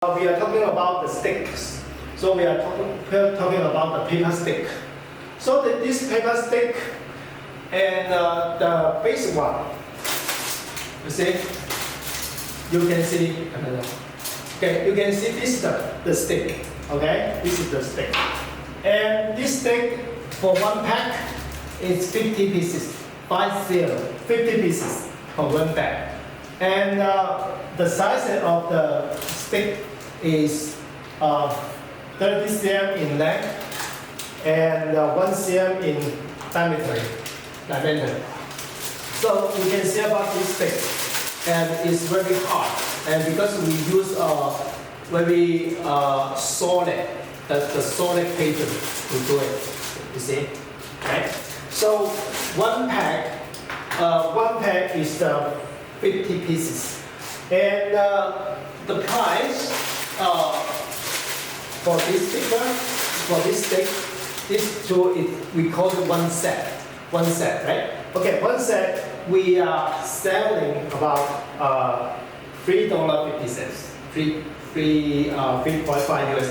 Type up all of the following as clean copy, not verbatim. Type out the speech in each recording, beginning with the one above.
We are talking about the sticks. So we are talking about the paper stick. So this paper stick and the basic one, you see, you can see, okay, you can see this is the stick, okay, this is the stick. And this stick for one pack is 50 pieces, 50 pieces for one pack. And the size of the stick is 30 cm in length and 1 cm in diameter. So you can see about this stick, and it's very hard. And because we use very solid, the solid paper to do it. You see, right? So one pack is 50 pieces, and the price for this sticker, for this stick, we call it one set, right? Okay, one set we are selling about $3.50, $3.5 US,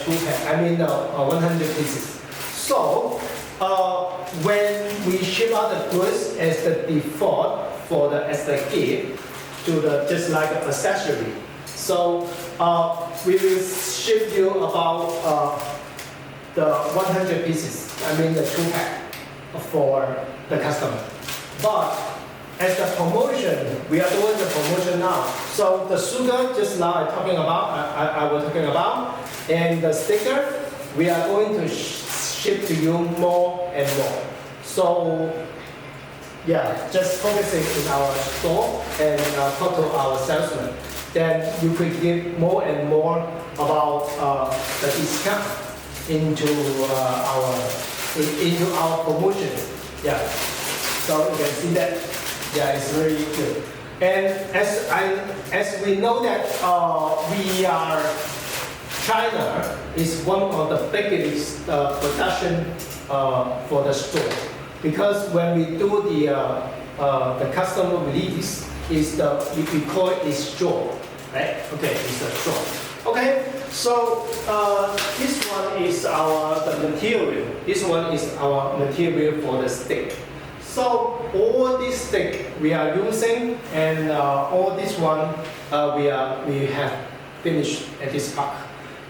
2 pack. I mean 100 pieces. So when we ship out the goods as the default as the gift to the just like an accessory. So we will ship you about the 100 pieces, I mean the 2 pack for the customer. But as the promotion, we are doing the promotion now. So the sugar, just now I was talking about, and the sticker, we are going to ship to you more and more. So yeah, just focusing in our store and talk to our salesman. Then you could give more and more about the discount into our promotion. Yeah, so you can see that. Yeah, it's very good. And as we know that China is one of the biggest production for the store, because when we do the customer release, we call it a straw, right? Okay, it's a straw. Okay, so this one is the material. This one is our material for the stick. So all this stick we are using, and all this one we have finished at this part.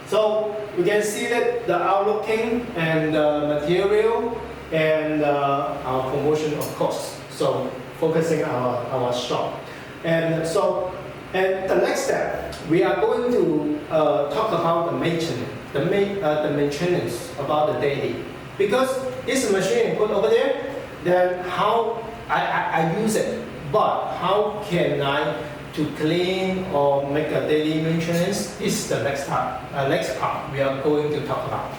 So you can see that the outlooking and the material and our promotion, of course. So focusing our shop. And the next step, we are going to talk about the maintenance, the maintenance about the daily. Because this machine put over there, then how I use it, but how can I to clean or make a daily maintenance is the next part we are going to talk about.